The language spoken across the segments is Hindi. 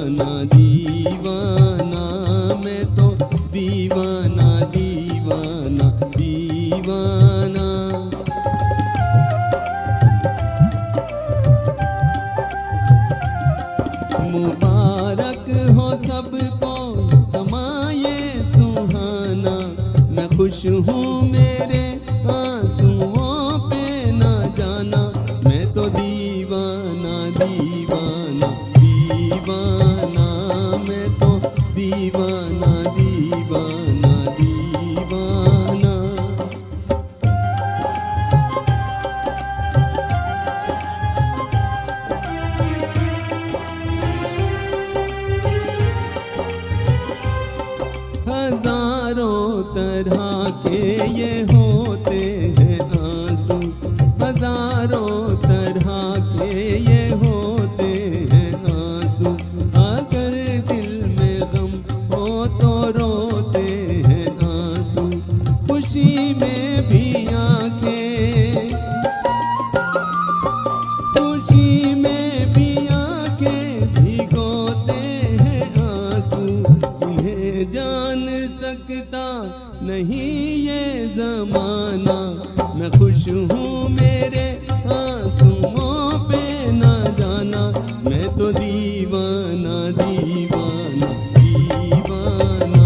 दीवाना दीवाना, मैं तो दीवाना दीवाना दीवाना। मुबारक हो सबको समाये सुहाना, मैं खुश हूँ मेरे आंसुओं पे ना जाना, मैं तो दीवाना दीवाना दीवाना, मैं तो दीवाना दीवाना दीवाना। हजारों तरह के ये होते हैं आंसू, हजारों तरह के ये होते हैं आंसू। अगर दिल में गम हो तो रोते हैं आंसू, खुशी में भी आंखें, खुशी में भी आंखें भिगोते हैं आंसू। इन्हें जान सकता नहीं ये जमाना, मैं खुश हूँ मेरे आंसुओं पे ना जाना, मैं तो दीवाना दीवाना दीवाना,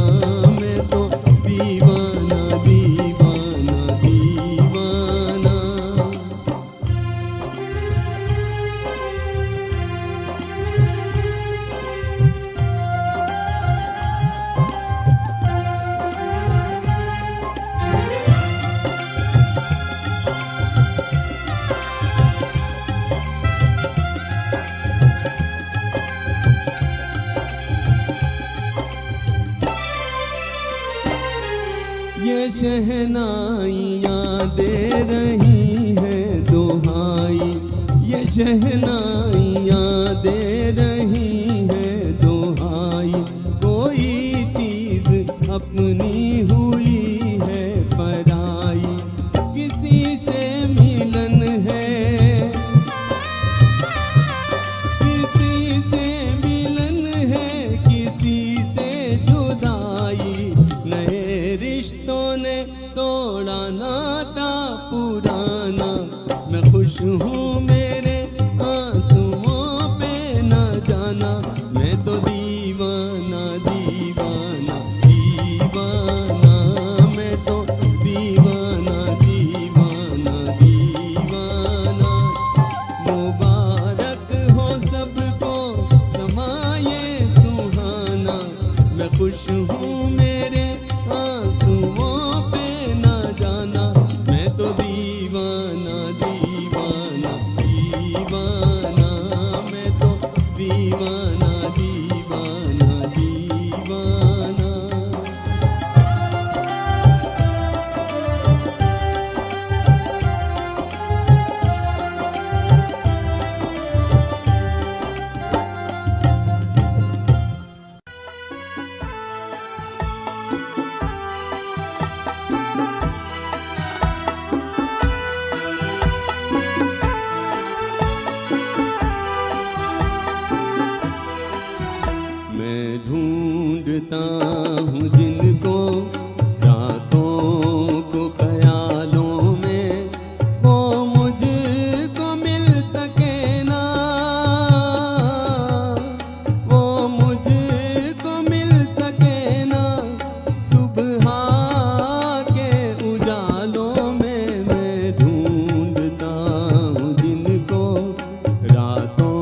मैं तो दीवाना दीवाना दीवाना। ये शहनाइयाँ दे रही हैं दुहाई, ये शहनाइयाँ दे रही हैं दुहाई। कोई चीज़ अपनी हुई है पराई, किसी से मिलन है, किसी से मिलन है, किसी से जुदाई। नए रिश्तों ने तोड़ा नाता पुराना, मैं खुश हूँ मेरे आंसुओं पे ना जाना, मैं तो दीवाना दीवाना दीवाना, मैं तो दीवाना दीवाना दीवाना। मुबारक हो सबको समाये सुहाना, मैं खुश हूँ मेरे आंसुओं पे ना जाना, मैं तो दीवाना दीवाना दीवाना, मैं तो दीवाना दीवाना दीवाना। मैं ढूंढता हूँ जिनको रातों को ख्यालों में, वो मुझको मिल सके ना, वो मुझको मिल सके ना। सुबह के उजालों में मैं ढूंढता हूँ जिनको रातों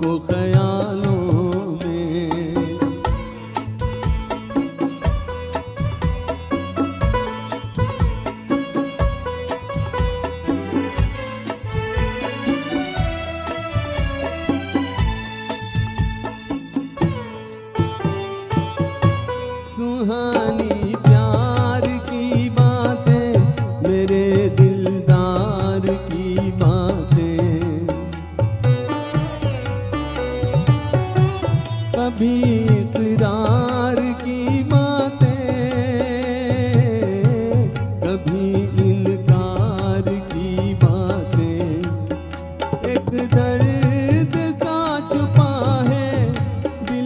को ख्यालों में। सुहानी प्यार की बातें, मेरे दिलदार की बातें, कभी इकरार की बातें, कभी इनकार की बातें। एक दर्द सा छुपा है दिल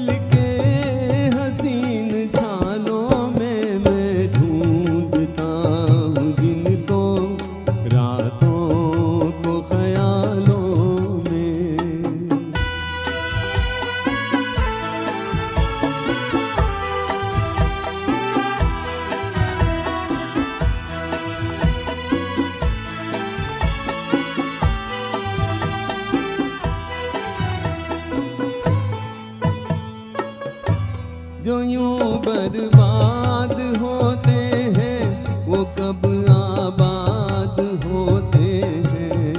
जो यूं बर्बाद होते हैं वो कब आबाद होते हैं।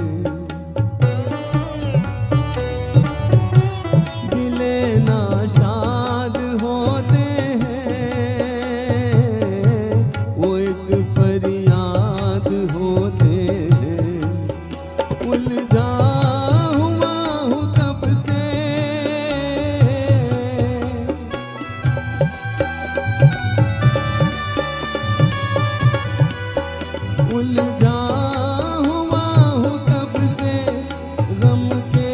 दिले नाशाद होते हैं वो एक फरियाद होते हैं। उलझा हुआ हूँ तब से उलझा हुआ हूँ तब से गम के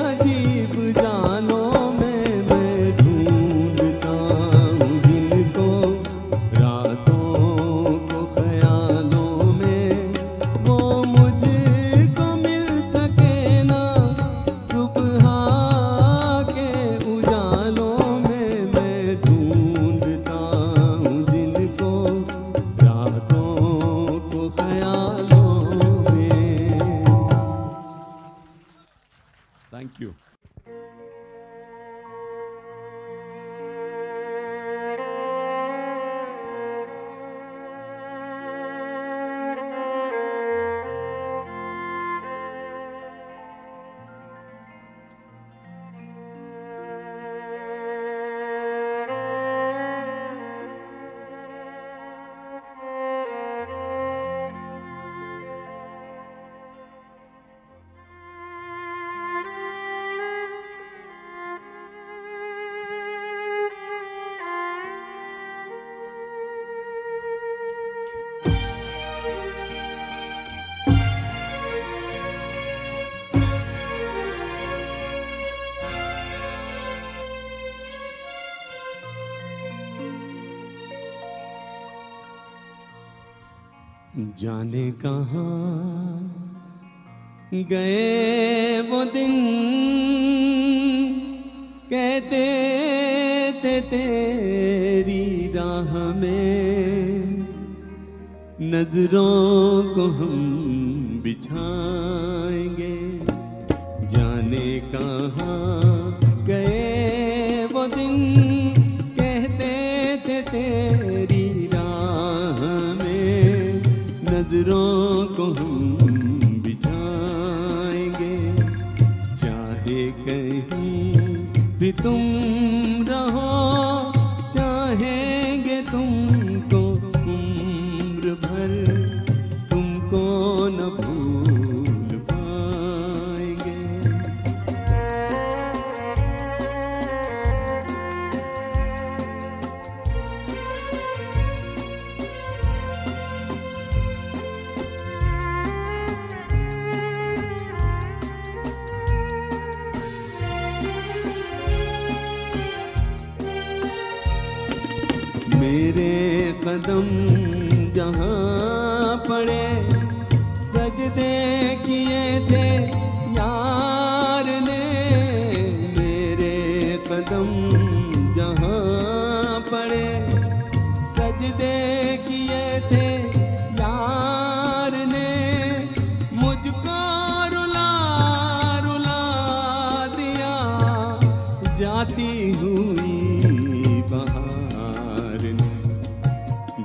अजीब जालों में मैं ढूंढता हूँ जिनको रातों को ख्यालों में वो मुझको मिल सके ना सुबह के उजालों में मैं ढूंढता हूँ जिनको रातों को ख्यालों में। Thank you. जाने कहाँ गए वो दिन कहते थे तेरी राह में नजरों को हम बिछाएंगे। जाने कहाँ गए वो दिन कहते थे तेरी राह में नजरों को हम बिछाएंगे। चाहे कहीं भी तुम रहो चाहेंगे तुमको उम्र भर तुमको न भूल पाएंगे। मेरे कदम जहाँ पड़े सजदे किए थे यार ने। मेरे कदम जहाँ पड़े सजदे किए थे यार ने। मुझको रुला रुला दिया जाती हुई बहार ने।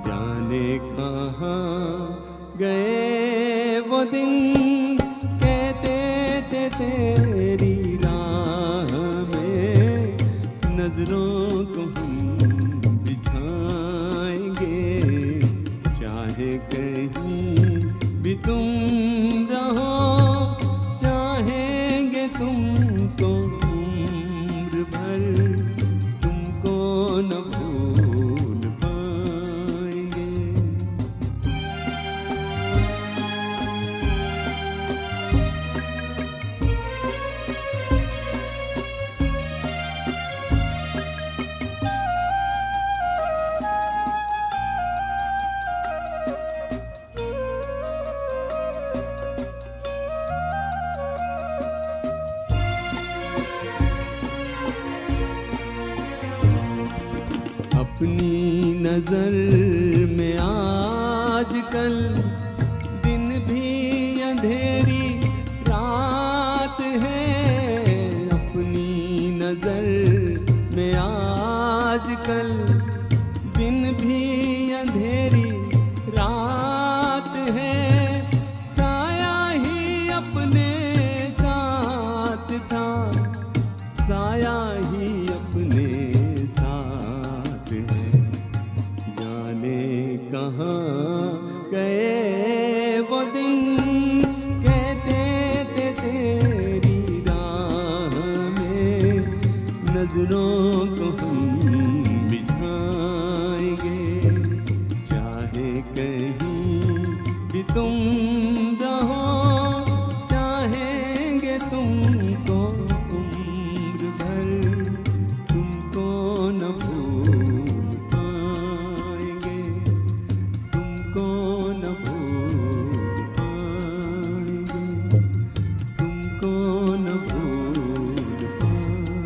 जाने कहाँ गए वो दिन कहते थे तेरी राह में नजरों को हम बिछाएंगे। चाहे कहीं भी तुम रहो चाहेंगे तुमको उम्र भर तुमको न भूल पाएंगे। अपनी नजर में आजकल दिन भी अंधेरी रात है। अपनी नजर में आज नजरों को हम बिछाएंगे, चाहे कहीं भी तुम रहो, चाहेंगे तुमको उम्र भर, तुमको न भूल पाएंगे, तुमको न भूल पाएंगे, तुमको न भूल पाएंगे।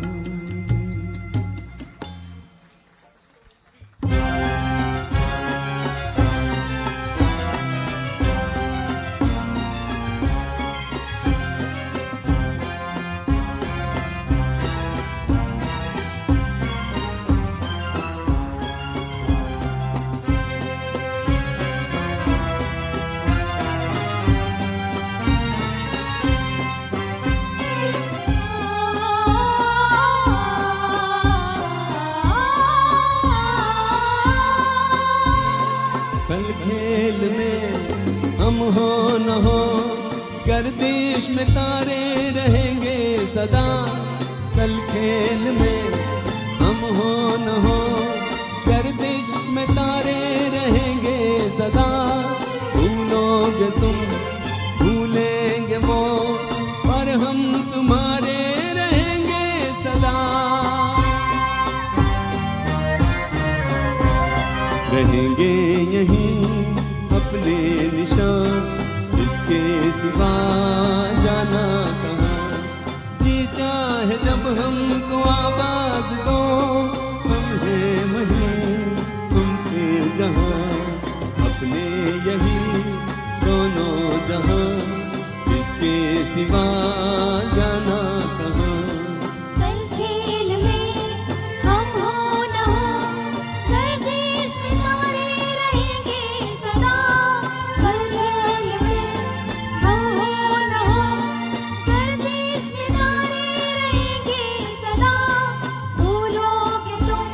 पल खेल में हम हो न हो, गर्दिश में तारे रहेंगे सदा। कल खेल में हम हो न हो, गर्दिश में तारे रहेंगे सदा। भूलोगे तुम, भूलेंगे वो, और हम तुम्हारे रहेंगे सदा। रहेंगे यहीं अपने निशान, इसके सिवा जाना कहाँ। जी चाहे जब हमको आवाज दो, हम हैं वहीं तुमसे जहाँ, अपने यहीं दोनों जहाँ, इसके सिवा जाना कहाँ। कल खेल में हम हो न हो, गर्दिश में तारे रहेंगे सदा। कल खेल में हम हो न हो, गर्दिश में तारे रहेंगे सदा। भूलोगे तुम,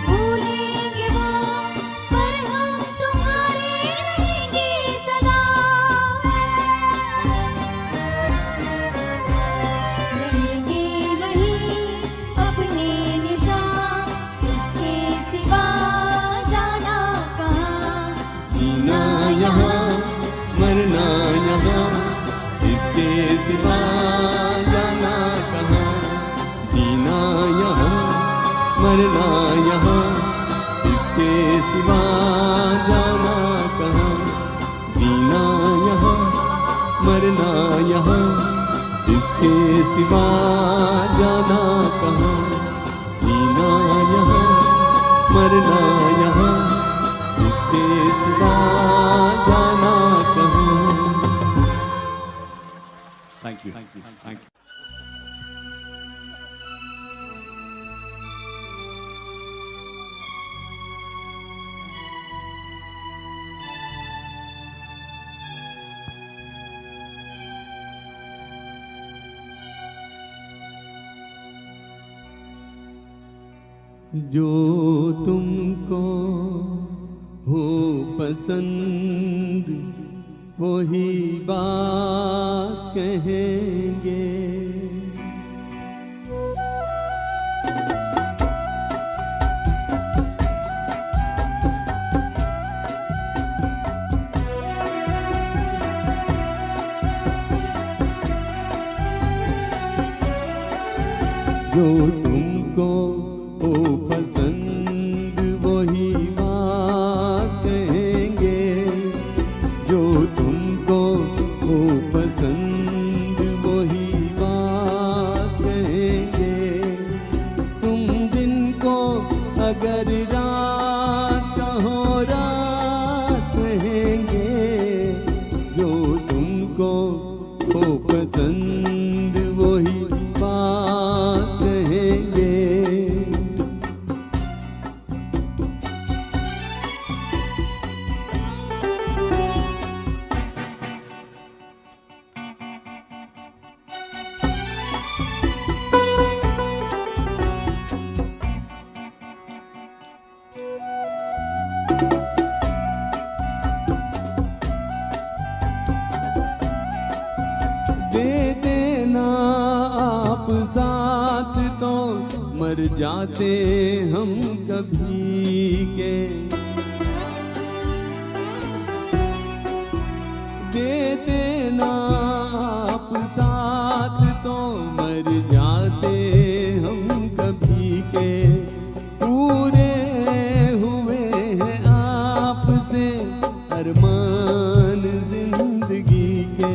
भूलेंगे वो, पर हम तुम्हारे रहेंगे सदा। रहेंगे वहीं अपने निशान, इसके सिवा जाना कहाँ। जीना यहाँ मरना यहाँ, इसके सिवा जाना कहाँ। जीना यहाँ मरना यहाँ, इसके सिवा जाना कहाँ। जीना यहाँ मरना यहाँ, इसके सिवा जाना कहाँ। जीना यहाँ मरना यहाँ, इसके सिवा जाना कहाँ। Thank you, thank you. जो तुमको हो पसंद, वही बात कहेंगे। जो तुमको हो पसंद, वही बात कहेंगे। जो तुमको हो पसंद, वही बात कहेंगे। तुम दिन को अगर रात कहो, रात कहेंगे। जो तुमको हो पसंद, वही बात कहेंगे। मर जाते हम कभी के। देते ना आप साथ तो मर जाते हम कभी के। पूरे हुए हैं आपसे अरमान जिंदगी के।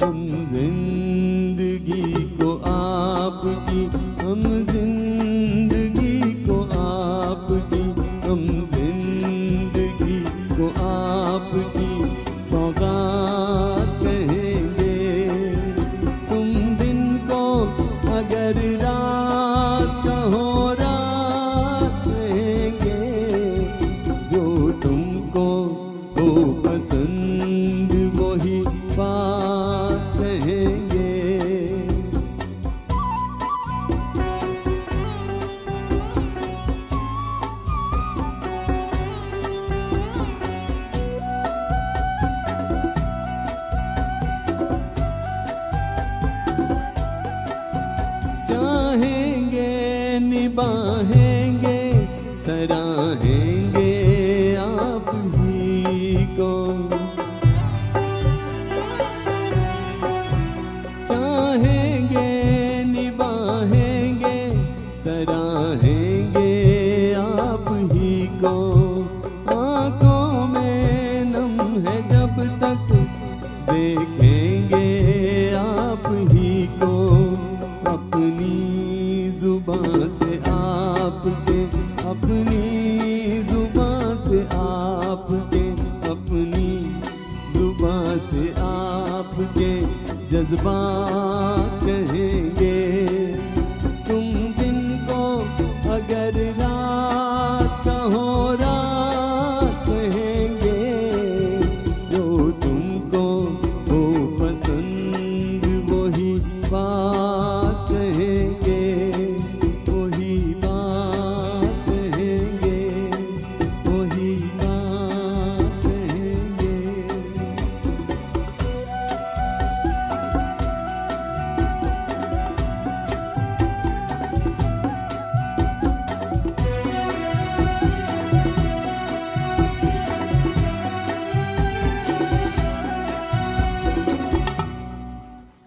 हम जिंदगी को आपकी, हम जिंदगी को आपकी, हम जिंदगी को आपकी सौगात कहेंगे। तुम दिन को अगर रात कहो रात कहेंगे। जो तुमको हो पसंद वही बात कहेंगे। चाहेंगे निभाएंगे सराहेंगे आप ही को। चाहेंगे निभाएंगे सराहेंगे आप ही को। आंखों में नम है जब तक देखेंगे आप ही को। अपनी जुबां से आपके, अपनी जुबां से आपके, अपनी जुबां से आपके जज्बात कहेंगे। तुम दिन को अगर रात कहो रात कहेंगे। जो तुमको हो पसंद वही बात कहेंगे, वही बात कहेंगे, वही बात कहेंगे।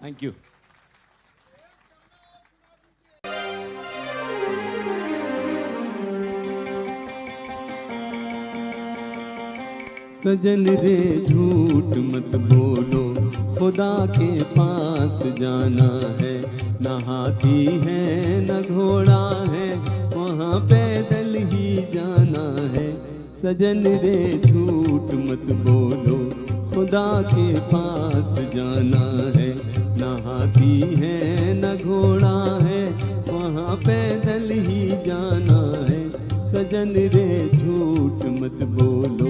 Thank you. सजन रे झूठ मत बोलो, खुदा के पास जाना है। न हाथी है न घोड़ा है, वहाँ पैदल ही जाना है। सजन रे झूठ मत बोलो, खुदा के पास जाना है। न हाथी है न घोड़ा है, वहाँ पैदल ही जाना है। सजन रे झूठ मत बोलो।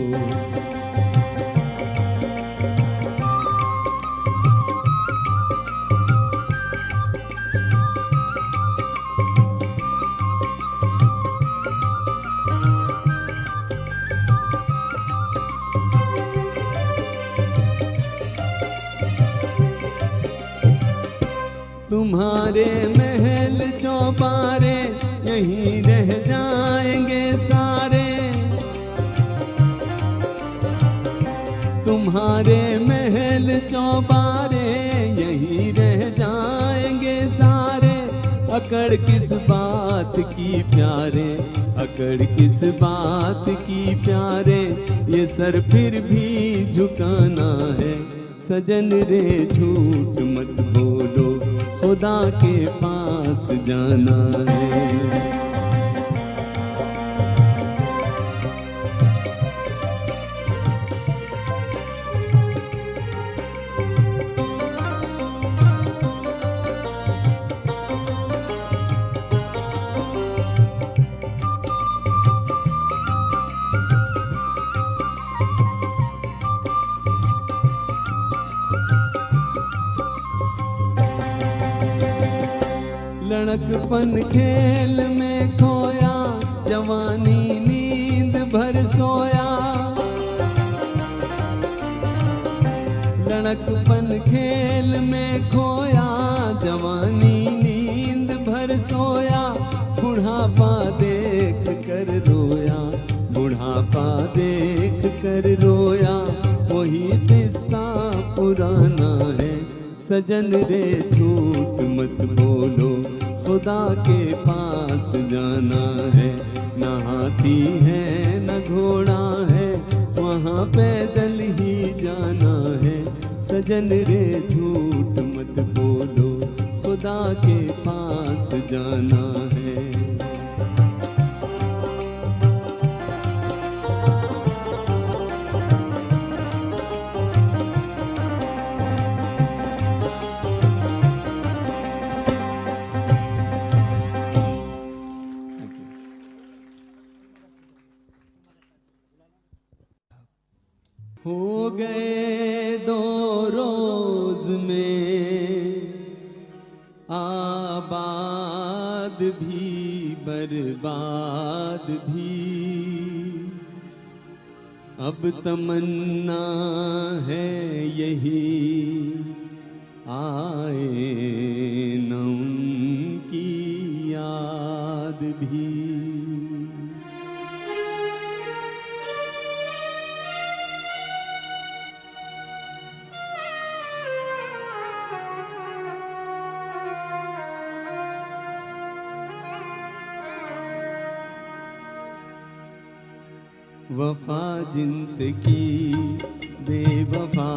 तुम्हारे महल चौबारे यहीं रह जाएंगे सारे। तुम्हारे महल चौबारे यहीं रह जाएंगे सारे। अकड़ किस बात की प्यारे, अकड़ किस बात की प्यारे। ये सर फिर भी झुकाना है। सजन रे झूठ मत बोलो, खुदा के पास जाना है। लड़कपन खेल में खोया, जवानी नींद भर सोया। लड़कपन खेल में खोया, जवानी नींद भर सोया। बुढ़ापा देख कर रोया, बुढ़ापा देख कर रोया, वही किस्सा पुराना है। सजन रे झूठ मत बोलो, खुदा के पास जाना है। न हाथी है न घोड़ा है, वहाँ पैदल ही जाना है। सजन रे झूठ मत बोलो, खुदा के पास जाना है। हो गए 2 रोज में आबाद भी बर्बाद भी, अब तमन्ना है यही आए न उनकी याद भी। वफा जिनसे की बेवफा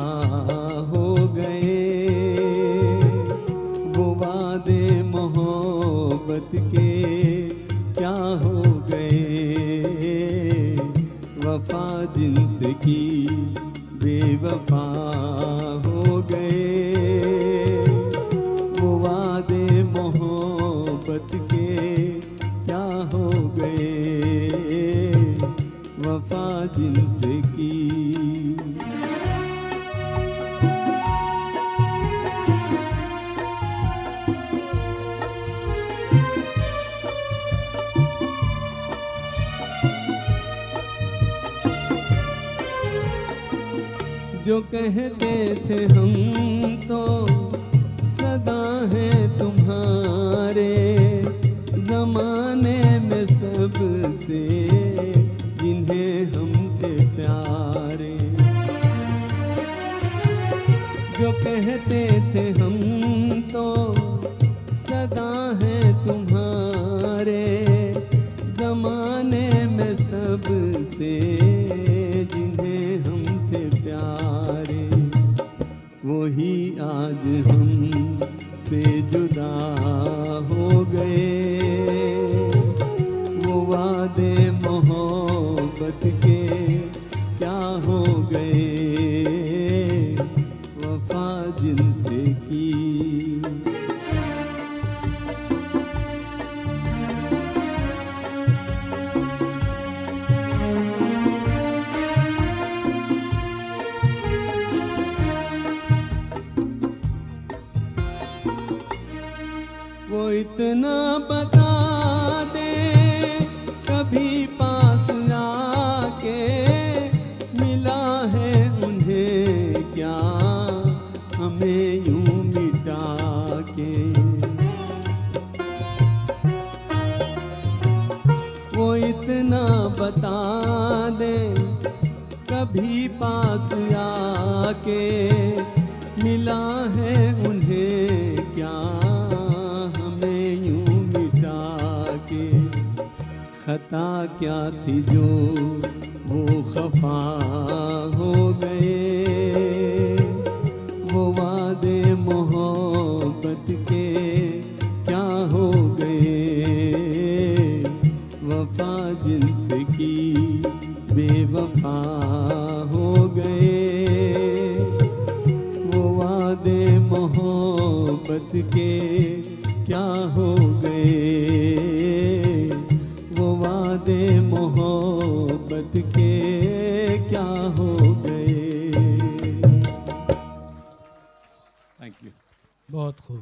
हो गए, वो वादे मोहब्बत के क्या हो गए। वफा जिनसे की बेवफा हो गए, वो वादे मोहब्बत के क्या हो गए। वफा जिनसे की जो कहते थे हम तो सदा हैं तुम्हारे, जमाने में सबसे जिन्हें हम थे प्यारे। जो कहते थे हम तो सदा हैं तुम्हारे, जमाने में सबसे जिन्हें हम थे प्यारे। वही आज हम से जुदा हो गए, वो वादे मोहब्बत के क्या हो गए। वफा जिनसे की वो इतना बता दे कभी पास आके, मिला है उन्हें क्या हमें यूं मिटा के। वो इतना बता दे कभी पास आके, मिला है उन्हें क्या खता क्या थी जो वो खफा हो गए। वो वादे मोहब्बत के क्या हो गए। वफा जिनसे की बेवफा हो गए। वो वादे मोहब्बत के क्या हो गए। वादे मोहब्बत के क्या हो गए। Thank you. बहुत खूब।